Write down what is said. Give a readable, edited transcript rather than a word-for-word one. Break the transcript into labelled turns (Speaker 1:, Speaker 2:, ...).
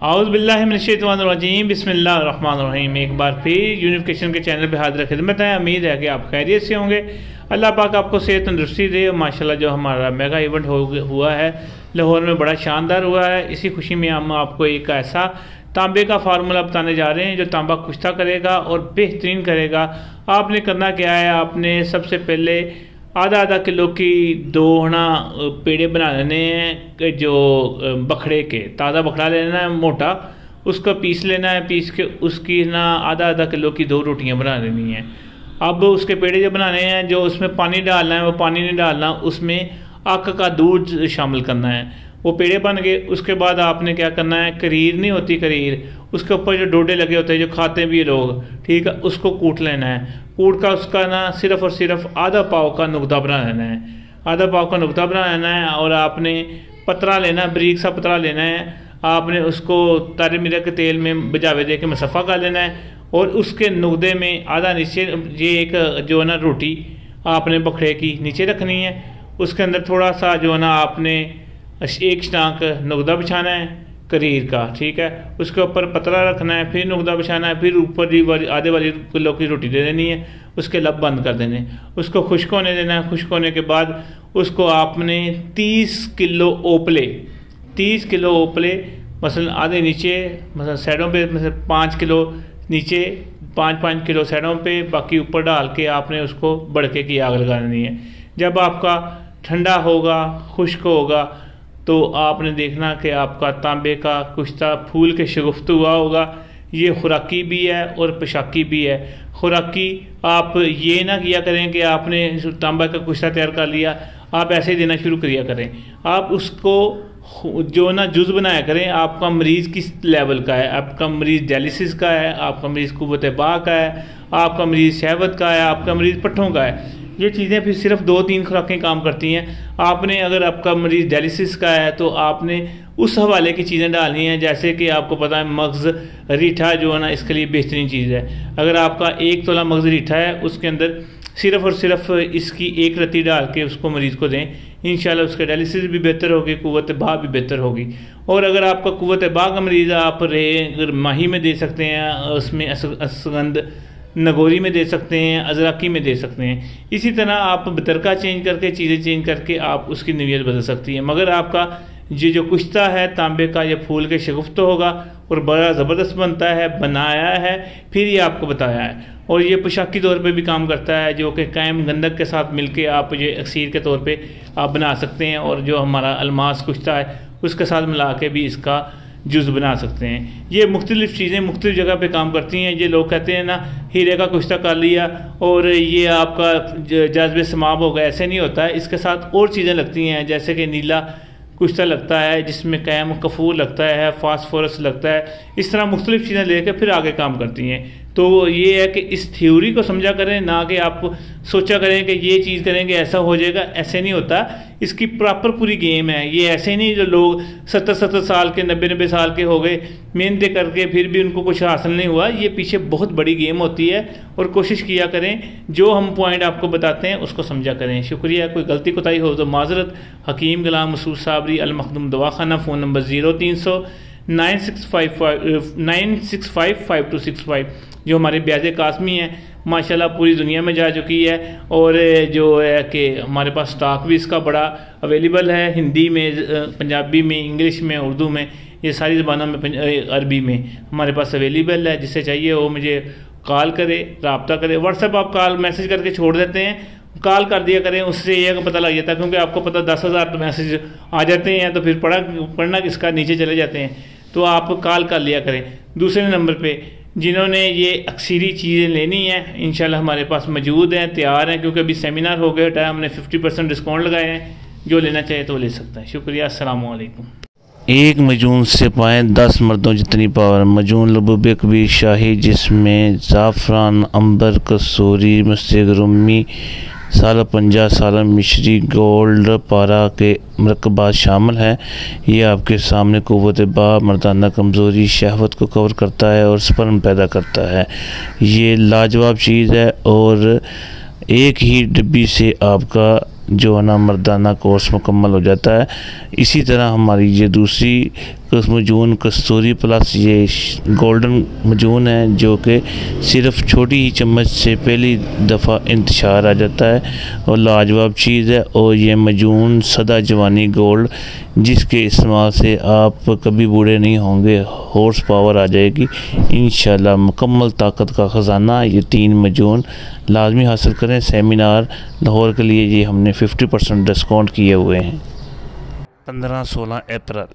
Speaker 1: औज़ुबिल्लाहि मिनश्शैतानिर्रजीम बिस्मिल्लाहिर्रहमानिर्रहीम। एक बार फिर यूनिफिकेशन के चैनल पे हाजिर खिदमत है। उम्मीद है कि आप खैरियत से होंगे। अल्लाह पाक आपको सेहत तंदुरुस्ती दे। माशाल्लाह जो हमारा मेगा इवेंट हुआ है लाहौर में, बड़ा शानदार हुआ है। इसी खुशी में हम आपको एक ऐसा तांबे का फार्मूला बताने जा रहे हैं जो तांबा कुश्ता करेगा और बेहतरीन करेगा। आपने करना क्या है, आपने सबसे पहले आधा किलो की 2 पेड़े बना लेने हैं, जो बखड़े के ताज़ा बखड़ा लेना है मोटा, उसका पीस लेना है। पीस के उसकी ना आधा किलो की 2 रोटियां बना लेनी हैं। अब उसके पेड़े जो बनाने हैं, जो उसमें पानी डालना है वो पानी नहीं डालना, उसमें आक का दूध शामिल करना है। वो पेड़े बन गए। उसके बाद आपने क्या करना है, करीर नहीं होती करीर, उसके ऊपर जो डोडे लगे होते हैं जो खाते भी लोग, ठीक है, उसको कूट लेना है। कूट का उसका ना सिर्फ और सिर्फ आधा पाव का नुकता बना लेना है। आधा पाव का नुकता बना लेना है और आपने पतरा लेना है, बारीक सा पतरा लेना है। आपने उसको तारे मिर्च के तेल में बजावे दे के मुसफ़ा कर लेना है और उसके नुकदे में आधा नीचे ये एक जो है ना रोटी आपने बखड़े की नीचे रखनी है। उसके अंदर थोड़ा सा जो है ना आपने एक स्टांक नुकदा बिछाना है करीर का, ठीक है। उसके ऊपर पतला रखना है, फिर नुकदा बिछाना है, फिर ऊपर वाली आधे वाली किलो की रोटी दे देनी है। उसके लब बंद कर देने, उसको खुश्क होने देना है। खुश्क होने के बाद उसको आपने 30 किलो ओपले मसलन आधे नीचे, मसलन साइडों पे मसलन 5 किलो नीचे, 5 किलो साइडों पे, बाकी ऊपर डाल के आपने उसको बड़के की आग लगा देनी है। जब आपका ठंडा होगा, खुश्क होगा, तो आपने देखना कि आपका तांबे का कुश्ता फूल के शगुफ्त हुआ होगा। ये खुराकी भी है और पोशाकी भी है। खुराकी आप ये ना किया करें कि आपने तांबा का कुश्ता तैयार कर लिया, आप ऐसे ही देना शुरू किया करें। आप उसको जो ना जुज़ बनाया करें। आपका मरीज़ किस लेवल का है, आपका मरीज़ डायलिसिस का है, आपका मरीज़ कुव्वत बा का है, आपका मरीज़ शहवत का है, आपका मरीज़ पट्ठों का है। ये चीज़ें फिर सिर्फ 2-3 खुराकें काम करती हैं। आपने अगर आपका मरीज़ डायलिसिस का है तो आपने उस हवाले की चीज़ें डालनी हैं। जैसे कि आपको पता है मगज़ रीठा जो है ना इसके लिए बेहतरीन चीज़ है। अगर आपका 1 तोला मगज़ रीठा है, उसके अंदर सिर्फ और सिर्फ इसकी 1 रत्ती डाल के उसको मरीज़ को दें, इंशाल्लाह उसका डायलिसिस भी बेहतर होगी, कुव्वत बा भी बेहतर होगी। और अगर आपका कुव्वत बा का मरीज़ आप अगर माही में दे सकते हैं, उसमें असगंध नगोरी में दे सकते हैं, अजराकी में दे सकते हैं। इसी तरह आप बतरका चेंज करके, चीज़ें चेंज करके आप उसकी नवीयत बदल सकती हैं। मगर आपका ये जो कुश्ता है तांबे का, ये फूल के शगुफ्त होगा और बड़ा ज़बरदस्त बनता है, बनाया है, फिर ये आपको बताया है। और ये पोशाकी तौर पे भी काम करता है, जो कि कायम गंदक के साथ मिलके आप ये अक्सीर के तौर पे आप बना सकते हैं। और जो हमारा अलमास कुश्ता है उसके साथ मिला के भी इसका जुज़ बना सकते हैं। ये मुख्तलिफ़ चीज़ें मुख्तलिफ़ जगह पे काम करती हैं। ये लोग कहते हैं ना हीरे का कुश्ता कर लिया और ये आपका जज्बे समाब होगा, ऐसे नहीं होता है। इसके साथ और चीज़ें लगती हैं, जैसे कि नीला कुश्ता लगता है जिसमें कैम कफूर लगता है, फास्फोरस लगता है। इस तरह मुख्तलिफ़ चीज़ें लेकर फिर आगे काम करती हैं। तो ये है कि इस थ्योरी को समझा करें, ना कि आप सोचा करें कि ये चीज़ करेंगे ऐसा हो जाएगा, ऐसे नहीं होता। इसकी प्रॉपर पूरी गेम है। ये ऐसे नहीं जो लोग 70 साल के 90 साल के हो गए मेहनत करके फिर भी उनको कुछ हासिल नहीं हुआ। ये पीछे बहुत बड़ी गेम होती है और कोशिश किया करें जो हम पॉइंट आपको बताते हैं उसको समझा करें। शुक्रिया। कोई गलती कोताही हो तो माजरत। हकीम गुलाम मसूद साबरी, अल मखदूम दवाखाना, फ़ोन नंबर 0300 9655265 जो हमारे ब्याज कासमी हैं, माशाल्लाह पूरी दुनिया में जा चुकी है। और जो है कि हमारे पास स्टॉक भी इसका बड़ा अवेलेबल है, हिंदी में, पंजाबी में, इंग्लिश में, उर्दू में, ये सारी ज़बानों में, अरबी में हमारे पास अवेलेबल है। जिसे चाहिए वो मुझे कॉल करे, रब्ता करे। व्हाट्सएप आप कॉल मैसेज करके छोड़ देते हैं, कॉल कर दिया करें, उससे यह पता लग जाता है। क्योंकि आपको पता 10,000 तो मैसेज आ जाते हैं, तो फिर पढ़ना किसका, नीचे चले जाते हैं। तो आप कॉल कर लिया करें। दूसरे नंबर पे जिन्होंने ये अक्सरी चीज़ें लेनी है इंशाल्लाह हमारे पास मौजूद हैं, तैयार हैं। क्योंकि अभी सेमिनार हो गया टाइम, हमने 50% डिस्काउंट लगाए हैं। जो लेना चाहे तो ले सकता है। शुक्रिया। अस्सलाम वालेकुम।
Speaker 2: एक मजून से पाएँ 10 मर्दों जितनी पावर। मजून लबूबे कबीर शाही, जिसमें ज़ाफ़रान, अंबर, कसूरी, मस्तिक रुमी, साल 50, साल मिश्री, गोल्ड पारा के मरकबात शामिल हैं। ये आपके सामने कुव्वत बा, मर्दाना कमज़ोरी, शहवत को कवर करता है और स्पर्म पैदा करता है। ये लाजवाब चीज़ है और एक ही डिब्बी से आपका जो है ना मर्दाना कोर्स मुकम्मल हो जाता है। इसी तरह हमारी ये दूसरी मजून कस्तूरी प्लस ये गोल्डन मजून है, जो कि सिर्फ छोटी ही चम्मच से पहली दफ़ा इंतशार आ जाता है और लाजवाब चीज़ है। और ये मजून सदा जवानी गोल्ड, जिसके इस्तेमाल से आप कभी बूढ़े नहीं होंगे, हॉर्स पावर आ जाएगी इंशाल्लाह। मुकम्मल ताकत का ख़जाना ये 3 मजून लाजमी हासिल करें। सेमिनार लाहौर के लिए ये हमने 50% डिस्काउंट किए हुए हैं। 15-16 अप्रैल।